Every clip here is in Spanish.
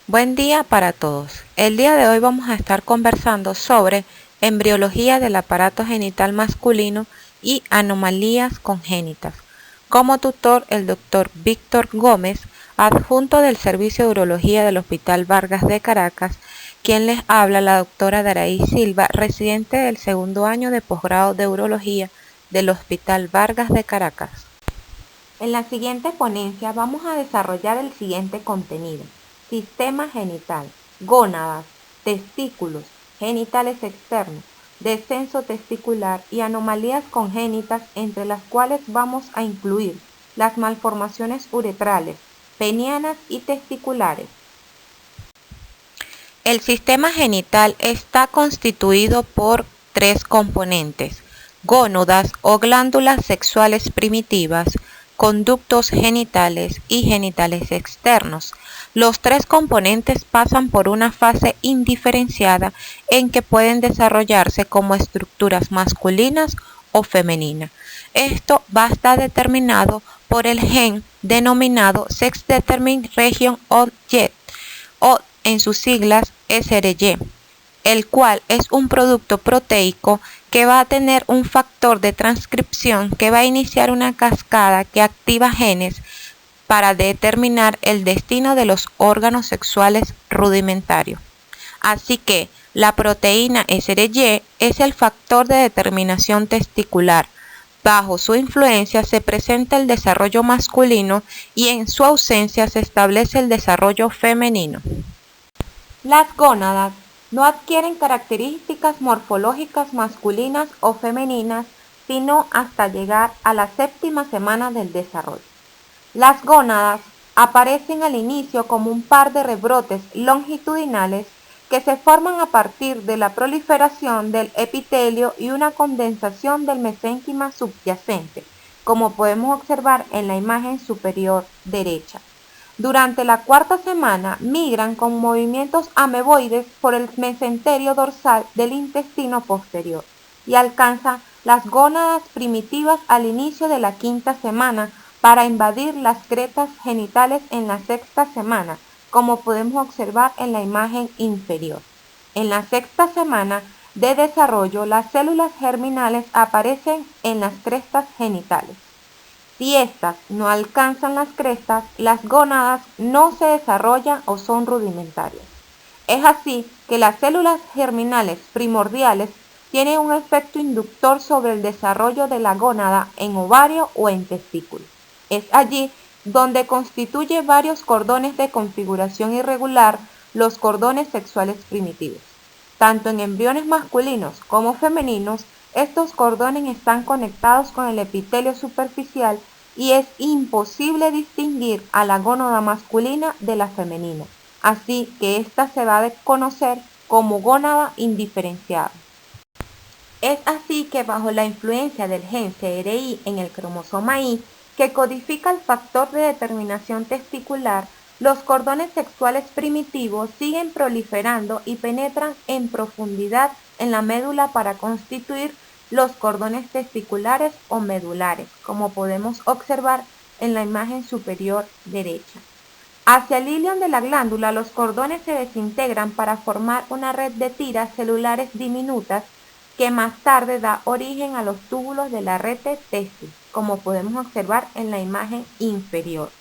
Buen día para todos. El día de hoy vamos a estar conversando sobre embriología del aparato genital masculino y anomalías congénitas. Como tutor, el doctor Víctor Gómez, adjunto del Servicio de Urología del Hospital Vargas de Caracas, quien les habla la doctora Daraí Silva, residente del segundo año de posgrado de Urología del Hospital Vargas de Caracas. En la siguiente ponencia vamos a desarrollar el siguiente contenido: sistema genital, gónadas, testículos, genitales externos, descenso testicular y anomalías congénitas, entre las cuales vamos a incluir las malformaciones uretrales, penianas y testiculares. El sistema genital está constituido por tres componentes: gónadas o glándulas sexuales primitivas, conductos genitales y genitales externos. Los tres componentes pasan por una fase indiferenciada en que pueden desarrollarse como estructuras masculinas o femeninas. Esto va a estar determinado por el gen denominado Sex Determined Region of Y, o en sus siglas SRY, el cual es un producto proteico que va a tener un factor de transcripción que va a iniciar una cascada que activa genes para determinar el destino de los órganos sexuales rudimentarios. Así que la proteína SRY es el factor de determinación testicular. Bajo su influencia se presenta el desarrollo masculino y en su ausencia se establece el desarrollo femenino. Las gónadas no adquieren características morfológicas masculinas o femeninas sino hasta llegar a la séptima semana del desarrollo. Las gónadas aparecen al inicio como un par de rebrotes longitudinales que se forman a partir de la proliferación del epitelio y una condensación del mesénquima subyacente, como podemos observar en la imagen superior derecha. Durante la cuarta semana migran con movimientos ameboides por el mesenterio dorsal del intestino posterior y alcanzan las gónadas primitivas al inicio de la quinta semana para invadir las gretas genitales en la sexta semana, como podemos observar en la imagen inferior. En la sexta semana de desarrollo, las células germinales aparecen en las crestas genitales. Si estas no alcanzan las crestas, las gónadas no se desarrollan o son rudimentarias. Es así que las células germinales primordiales tienen un efecto inductor sobre el desarrollo de la gónada en ovario o en testículo. Es allí donde constituye varios cordones de configuración irregular, los cordones sexuales primitivos. Tanto en embriones masculinos como femeninos, estos cordones están conectados con el epitelio superficial y es imposible distinguir a la gónada masculina de la femenina, así que ésta se va a conocer como gónada indiferenciada. Es así que bajo la influencia del gen CRY en el cromosoma Y, que codifica el factor de determinación testicular, los cordones sexuales primitivos siguen proliferando y penetran en profundidad en la médula para constituir los cordones testiculares o medulares, como podemos observar en la imagen superior derecha. Hacia el ilion de la glándula, los cordones se desintegran para formar una red de tiras celulares diminutas que más tarde da origen a los túbulos de la rete testis, como podemos observar en la imagen inferior.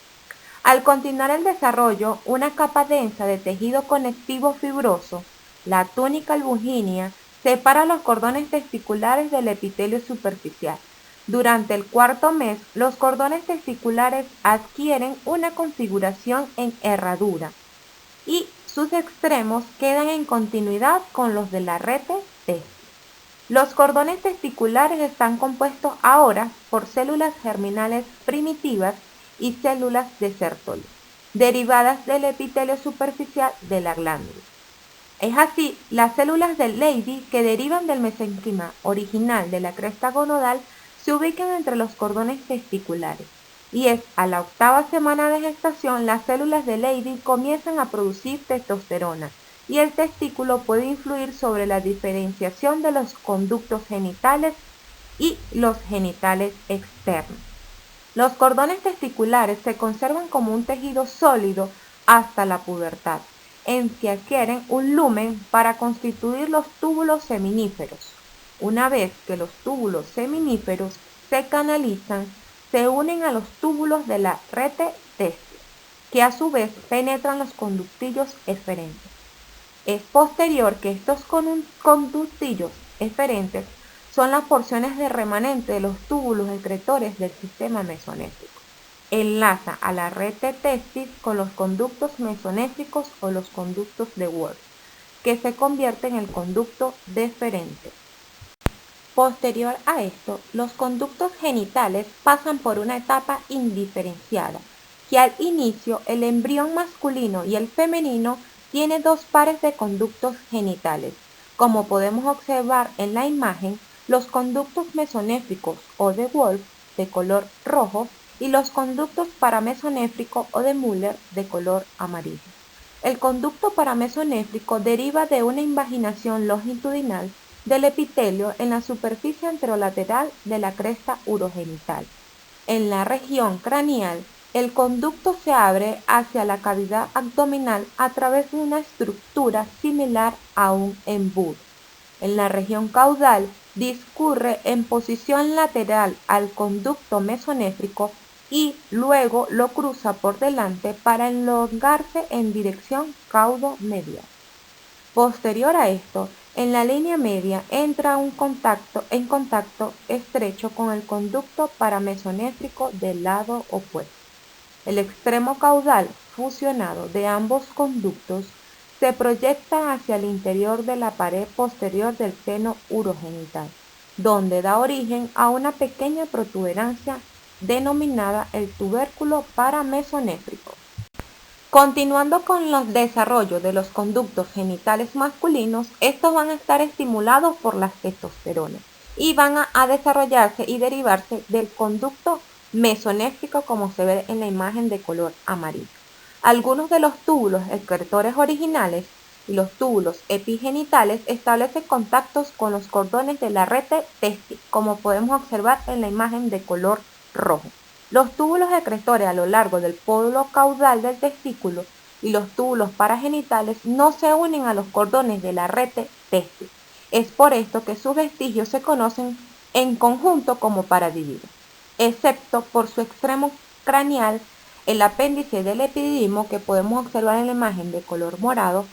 Al continuar el desarrollo, una capa densa de tejido conectivo fibroso, la túnica albugínea, separa los cordones testiculares del epitelio superficial. Durante el cuarto mes, los cordones testiculares adquieren una configuración en herradura y sus extremos quedan en continuidad con los de la rete testis. Los cordones testiculares están compuestos ahora por células germinales primitivas y células de Sertoli, derivadas del epitelio superficial de la glándula. Es así, las células del Leydig, que derivan del mesénquima original de la cresta gonadal, se ubican entre los cordones testiculares, y es a la octava semana de gestación las células de Leydig comienzan a producir testosterona, y el testículo puede influir sobre la diferenciación de los conductos genitales y los genitales externos. Los cordones testiculares se conservan como un tejido sólido hasta la pubertad. en que adquieren un lumen para constituir los túbulos seminíferos. Una vez que los túbulos seminíferos se canalizan, se unen a los túbulos de la rete testis, que a su vez penetran los conductillos eferentes. Es posterior que estos conductillos eferentes son las porciones de remanente de los túbulos excretores del sistema mesonéfrico. Enlaza a la rete testis con los conductos mesonéfricos o los conductos de Wolff, que se convierte en el conducto deferente. Posterior a esto, los conductos genitales pasan por una etapa indiferenciada, que al inicio el embrión masculino y el femenino tiene dos pares de conductos genitales. Como podemos observar en la imagen, los conductos mesonéfricos o de Wolff de color rojo y los conductos paramesonéfrico o de Müller de color amarillo. El conducto paramesonéfrico deriva de una invaginación longitudinal del epitelio en la superficie anterolateral de la cresta urogenital. En la región craneal, el conducto se abre hacia la cavidad abdominal a través de una estructura similar a un embudo. En la región caudal, discurre en posición lateral al conducto mesonéfrico y luego lo cruza por delante para elongarse en dirección caudo-medial. Posterior a esto, en la línea media entra en contacto estrecho con el conducto paramesonéfrico del lado opuesto. El extremo caudal fusionado de ambos conductos se proyecta hacia el interior de la pared posterior del seno urogenital, donde da origen a una pequeña protuberancia denominada el tubérculo paramesonéfrico. Continuando con los desarrollos de los conductos genitales masculinos, estos van a estar estimulados por la testosterona y van a desarrollarse y derivarse del conducto mesonéfrico, como se ve en la imagen de color amarillo. Algunos de los túbulos excretores originales y los túbulos epigenitales establecen contactos con los cordones de la rete testis, como podemos observar en la imagen de color rojo. Los túbulos excretores a lo largo del pólo caudal del testículo y los túbulos paragenitales no se unen a los cordones de la rete testis. Es por esto que sus vestigios se conocen en conjunto como paradidimo, excepto por su extremo craneal, el apéndice del epididimo, que podemos observar en la imagen de color morado,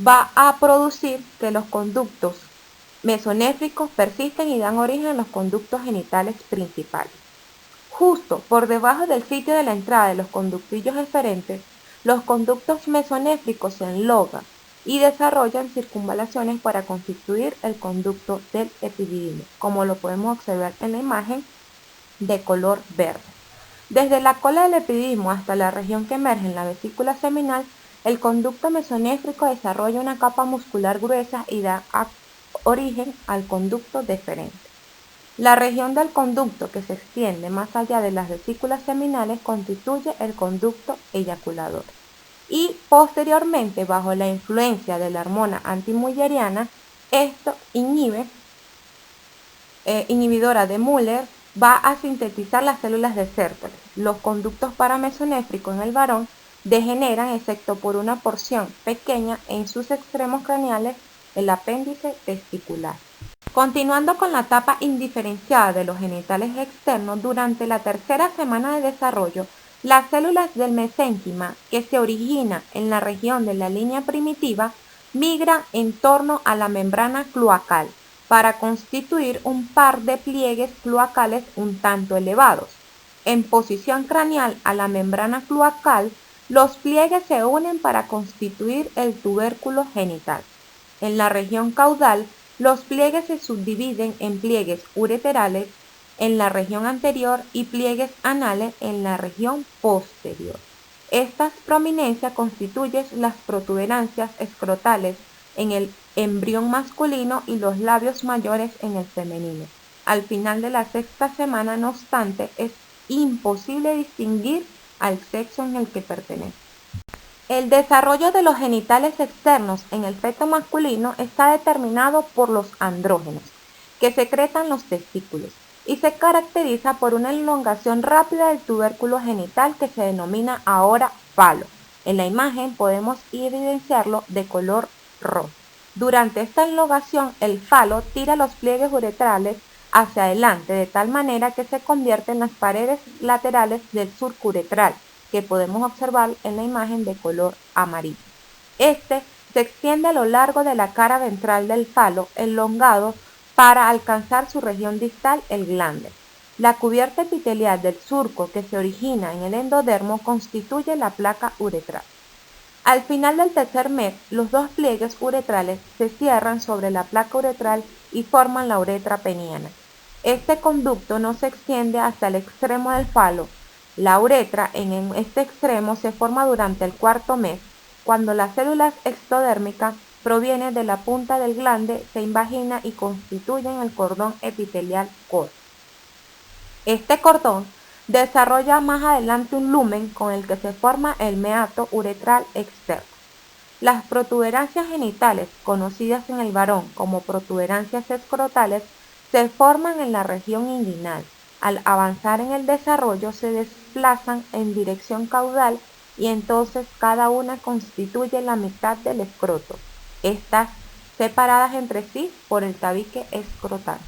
va a producir que los conductos mesonéfricos persisten y dan origen a los conductos genitales principales. Justo por debajo del sitio de la entrada de los conductillos eferentes, los conductos mesonéfricos se enlogan y desarrollan circunvalaciones para constituir el conducto del epididimo, como lo podemos observar en la imagen de color verde. Desde la cola del epididimo hasta la región que emerge en la vesícula seminal, el conducto mesonéfrico desarrolla una capa muscular gruesa y da origen al conducto deferente. La región del conducto que se extiende más allá de las vesículas seminales constituye el conducto eyaculador. Y posteriormente, bajo la influencia de la hormona antimulleriana, esto inhibidora de Müller, va a sintetizar las células de Sertoli. Los conductos paramesonéfricos en el varón degeneran, excepto por una porción pequeña en sus extremos craneales, el apéndice testicular. Continuando con la etapa indiferenciada de los genitales externos, durante la tercera semana de desarrollo, las células del mesénquima, que se origina en la región de la línea primitiva, migran en torno a la membrana cloacal para constituir un par de pliegues cloacales un tanto elevados. En posición craneal a la membrana cloacal, los pliegues se unen para constituir el tubérculo genital. En la región caudal, los pliegues se subdividen en pliegues ureterales en la región anterior y pliegues anales en la región posterior. Estas prominencias constituyen las protuberancias escrotales en el embrión masculino y los labios mayores en el femenino. Al final de la sexta semana, no obstante, es imposible distinguir al sexo en el que pertenece. El desarrollo de los genitales externos en el feto masculino está determinado por los andrógenos, que secretan los testículos, y se caracteriza por una elongación rápida del tubérculo genital que se denomina ahora falo, En la imagen podemos evidenciarlo de color rojo. Durante esta elongación, el falo tira los pliegues uretrales hacia adelante de tal manera que se convierte en las paredes laterales del surco uretral, que podemos observar en la imagen de color amarillo. Este se extiende a lo largo de la cara ventral del falo, elongado para alcanzar su región distal, el glande. La cubierta epitelial del surco que se origina en el endodermo constituye la placa uretral. Al final del tercer mes, los dos pliegues uretrales se cierran sobre la placa uretral y forman la uretra peniana. Este conducto no se extiende hasta el extremo del falo. La uretra en este extremo se forma durante el cuarto mes, cuando las células extodérmicas provienen de la punta del glande, se invagina y constituyen el cordón epitelial corto. Este cordón desarrolla más adelante un lumen con el que se forma el meato uretral externo. Las protuberancias genitales, conocidas en el varón como protuberancias escrotales, se forman en la región inguinal. Al avanzar en el desarrollo se desplazan en dirección caudal y entonces cada una constituye la mitad del escroto, estas separadas entre sí por el tabique escrotal.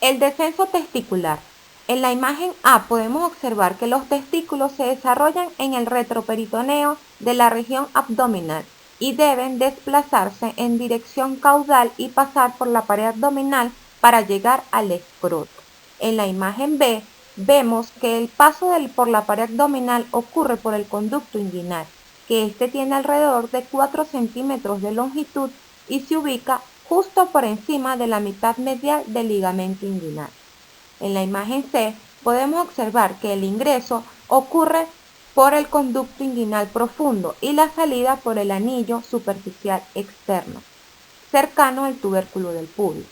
El descenso testicular. En la imagen A podemos observar que los testículos se desarrollan en el retroperitoneo de la región abdominal y deben desplazarse en dirección caudal y pasar por la pared abdominal para llegar al escroto. En la imagen B vemos que el paso por la pared abdominal ocurre por el conducto inguinal, que este tiene alrededor de 4 centímetros de longitud y se ubica justo por encima de la mitad medial del ligamento inguinal. En la imagen C podemos observar que el ingreso ocurre por el conducto inguinal profundo y la salida por el anillo superficial externo, cercano al tubérculo del pubis.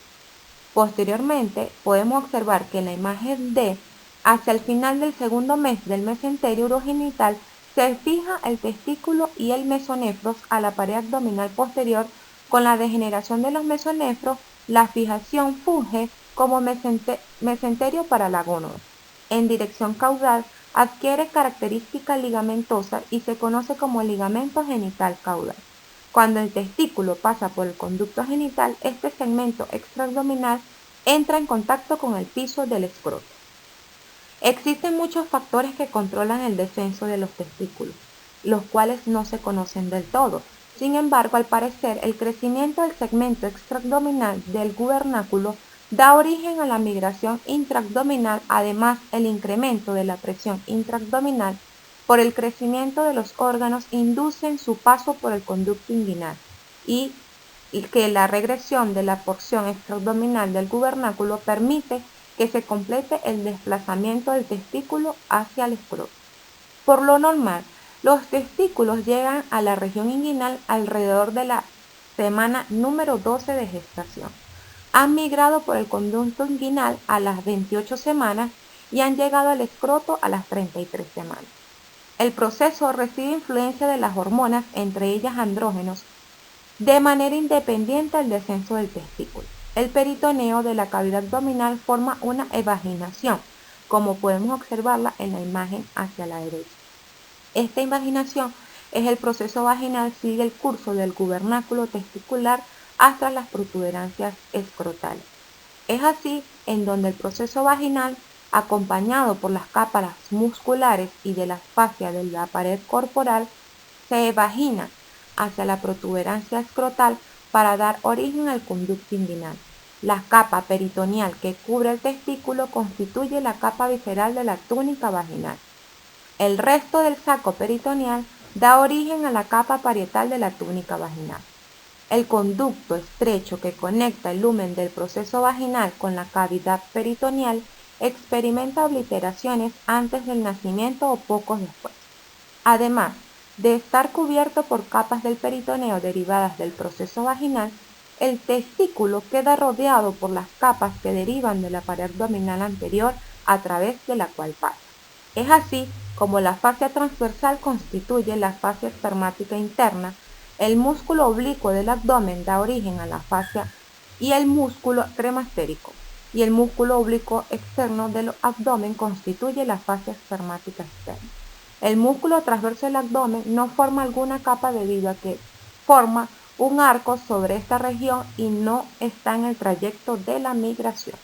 Posteriormente, podemos observar que en la imagen D, hacia el final del segundo mes del mesenterio urogenital, se fija el testículo y el mesonefros a la pared abdominal posterior. Con la degeneración de los mesonefros, la fijación funge como mesenterio para la gónada. En dirección caudal, adquiere característica ligamentosa y se conoce como ligamento genital caudal. Cuando el testículo pasa por el conducto genital, este segmento extraabdominal entra en contacto con el piso del escroto. Existen muchos factores que controlan el descenso de los testículos, los cuales no se conocen del todo. Sin embargo, al parecer, el crecimiento del segmento extraabdominal del gubernáculo da origen a la migración intraabdominal. Además, el incremento de la presión intraabdominal por el crecimiento de los órganos inducen su paso por el conducto inguinal y que la regresión de la porción extraabdominal del gubernáculo permite que se complete el desplazamiento del testículo hacia el escroto. Por lo normal, los testículos llegan a la región inguinal alrededor de la semana número 12 de gestación. Han migrado por el conducto inguinal a las 28 semanas y han llegado al escroto a las 33 semanas. El proceso recibe influencia de las hormonas, entre ellas andrógenos, de manera independiente al descenso del testículo. El peritoneo de la cavidad abdominal forma una evaginación, como podemos observarla en la imagen hacia la derecha. Esta invaginación es el proceso vaginal, sigue el curso del gubernáculo testicular hasta las protuberancias escrotales. Es así en donde el proceso vaginal, acompañado por las capas musculares y de la fascia de la pared corporal, se evagina hacia la protuberancia escrotal para dar origen al conducto inguinal. La capa peritoneal que cubre el testículo constituye la capa visceral de la túnica vaginal. El resto del saco peritoneal da origen a la capa parietal de la túnica vaginal. El conducto estrecho que conecta el lumen del proceso vaginal con la cavidad peritoneal experimenta obliteraciones antes del nacimiento o pocos después. Además de estar cubierto por capas del peritoneo derivadas del proceso vaginal, el testículo queda rodeado por las capas que derivan de la pared abdominal anterior a través de la cual pasa. Es así como la fascia transversal constituye la fascia espermática interna. El músculo oblicuo del abdomen da origen a la fascia y el músculo cremastérico, y el músculo oblicuo externo del abdomen constituye la fascia espermática externa. El músculo transverso del abdomen no forma alguna capa debido a que forma un arco sobre esta región y no está en el trayecto de la migración.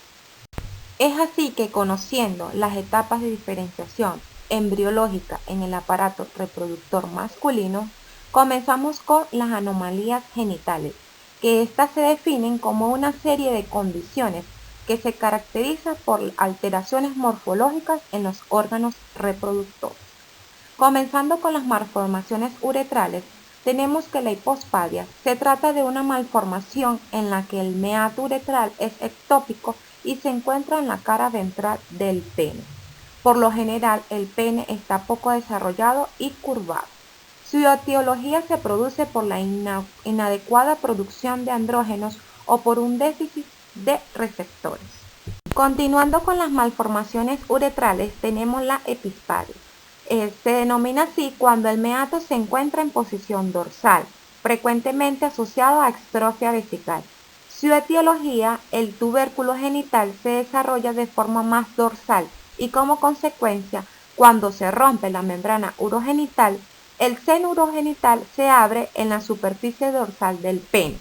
Es así que, conociendo las etapas de diferenciación embriológica en el aparato reproductor masculino, comenzamos con las anomalías genitales, que éstas se definen como una serie de condiciones que se caracterizan por alteraciones morfológicas en los órganos reproductores. Comenzando con las malformaciones uretrales, tenemos que la hipospadia se trata de una malformación en la que el meato uretral es ectópico y se encuentra en la cara ventral del pene. Por lo general, el pene está poco desarrollado y curvado. Su etiología se produce por la inadecuada producción de andrógenos o por un déficit de receptores. Continuando con las malformaciones uretrales, tenemos la epispadia. Se denomina así cuando el meato se encuentra en posición dorsal, frecuentemente asociado a extrofia vesical. Su etiología, el tubérculo genital se desarrolla de forma más dorsal y como consecuencia, cuando se rompe la membrana urogenital, el seno urogenital se abre en la superficie dorsal del pene.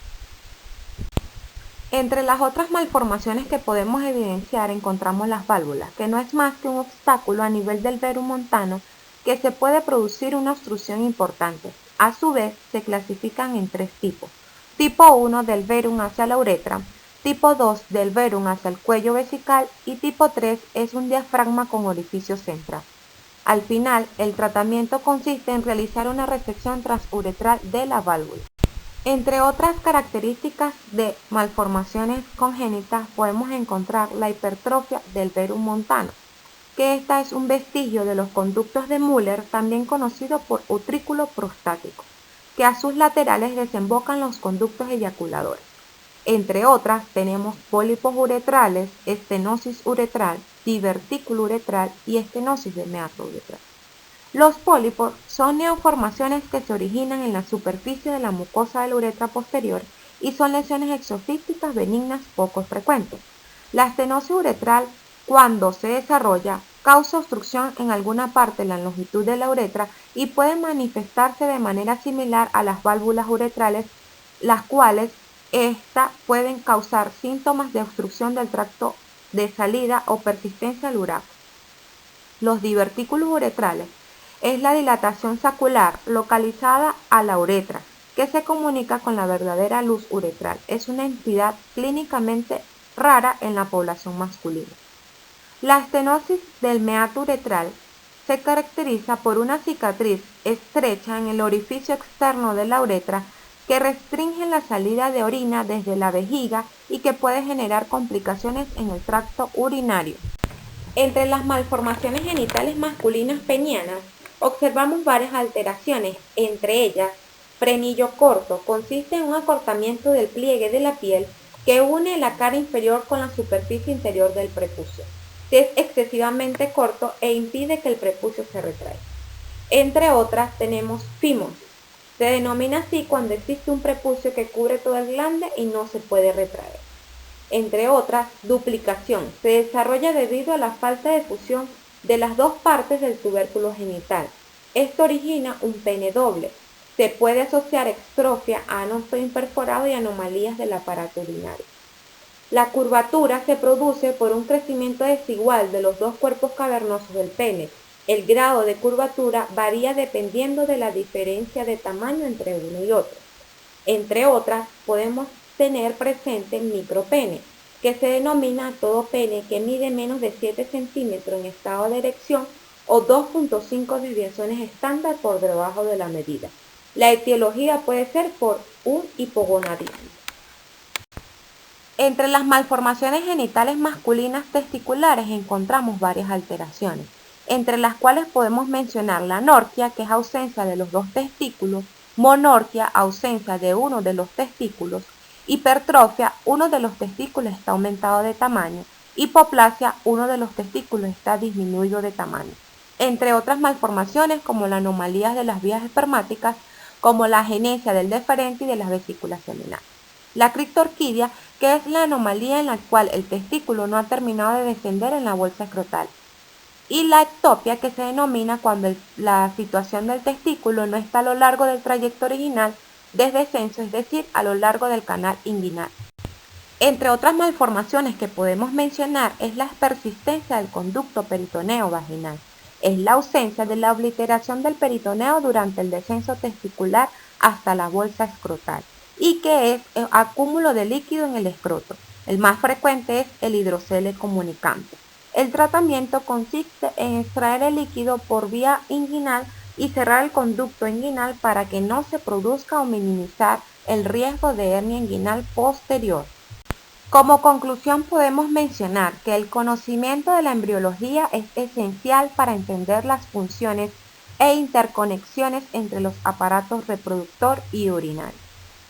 Entre las otras malformaciones que podemos evidenciar encontramos las válvulas, que no es más que un obstáculo a nivel del verum montano que se puede producir una obstrucción importante. A su vez, se clasifican en tres tipos. Tipo 1 del verum hacia la uretra, tipo 2 del verum hacia el cuello vesical y tipo 3 es un diafragma con orificio central. Al final, el tratamiento consiste en realizar una resección transuretral de la válvula. Entre otras características de malformaciones congénitas podemos encontrar la hipertrofia del verum montano, que esta es un vestigio de los conductos de Müller, también conocido por utrículo prostático, que a sus laterales desembocan los conductos eyaculadores. Entre otras tenemos pólipos uretrales, estenosis uretral, divertículo uretral y estenosis de meato uretral. Los pólipos son neoformaciones que se originan en la superficie de la mucosa de la uretra posterior y son lesiones exofísticas benignas poco frecuentes. La estenosis uretral, cuando se desarrolla, causa obstrucción en alguna parte de la longitud de la uretra y puede manifestarse de manera similar a las válvulas uretrales, las cuales pueden causar síntomas de obstrucción del tracto de salida o persistencia al uretra. Los divertículos uretrales es la dilatación sacular localizada a la uretra, que se comunica con la verdadera luz uretral. Es una entidad clínicamente rara en la población masculina. La estenosis del meato uretral se caracteriza por una cicatriz estrecha en el orificio externo de la uretra que restringe la salida de orina desde la vejiga y que puede generar complicaciones en el tracto urinario. Entre las malformaciones genitales masculinas penianas observamos varias alteraciones, entre ellas, frenillo corto, consiste en un acortamiento del pliegue de la piel que une la cara inferior con la superficie interior del prepucio. Es excesivamente corto e impide que el prepucio se retraiga. Entre otras tenemos fimosis. Se denomina así cuando existe un prepucio que cubre todo el glande y no se puede retraer. Entre otras, duplicación. Se desarrolla debido a la falta de fusión de las dos partes del tubérculo genital. Esto origina un pene doble. Se puede asociar extrofia, ano imperforado y anomalías del aparato urinario. La curvatura se produce por un crecimiento desigual de los dos cuerpos cavernosos del pene. El grado de curvatura varía dependiendo de la diferencia de tamaño entre uno y otro. Entre otras, podemos tener presente micropene, que se denomina todo pene que mide menos de 7 centímetros en estado de erección o 2.5 desviaciones estándar por debajo de la medida. La etiología puede ser por un hipogonadismo. Entre las malformaciones genitales masculinas testiculares encontramos varias alteraciones, entre las cuales podemos mencionar la anorquia, que es ausencia de los dos testículos, monorquia, ausencia de uno de los testículos, hipertrofia, uno de los testículos está aumentado de tamaño, hipoplasia, uno de los testículos está disminuido de tamaño, entre otras malformaciones como las anomalías de las vías espermáticas, como la agenesia del deferente y de las vesículas seminales. La criptorquidia, que es la anomalía en la cual el testículo no ha terminado de descender en la bolsa escrotal. y la ectopia, que se denomina cuando la situación del testículo no está a lo largo del trayecto original de descenso, es decir, a lo largo del canal inguinal. Entre otras malformaciones que podemos mencionar es la persistencia del conducto peritoneo vaginal. Es la ausencia de la obliteración del peritoneo durante el descenso testicular hasta la bolsa escrotal y que es el acúmulo de líquido en el escroto. El más frecuente es el hidrocele comunicante. El tratamiento consiste en extraer el líquido por vía inguinal y cerrar el conducto inguinal para que no se produzca o minimizar el riesgo de hernia inguinal posterior. Como conclusión podemos mencionar que el conocimiento de la embriología es esencial para entender las funciones e interconexiones entre los aparatos reproductor y urinario.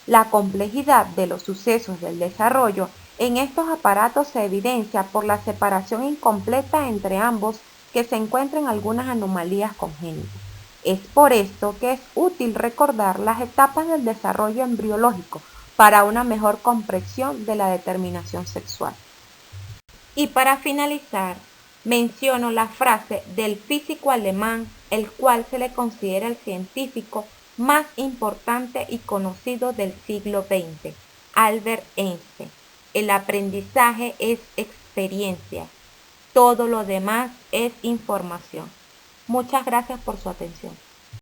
La complejidad de los sucesos del desarrollo en estos aparatos se evidencia por la separación incompleta entre ambos que se encuentran algunas anomalías congénitas. Es por esto que es útil recordar las etapas del desarrollo embriológico para una mejor comprensión de la determinación sexual. Y para finalizar, menciono la frase del físico alemán, el cual se le considera el científico más importante y conocido del siglo XX, Albert Einstein. El aprendizaje es experiencia, todo lo demás es información. Muchas gracias por su atención.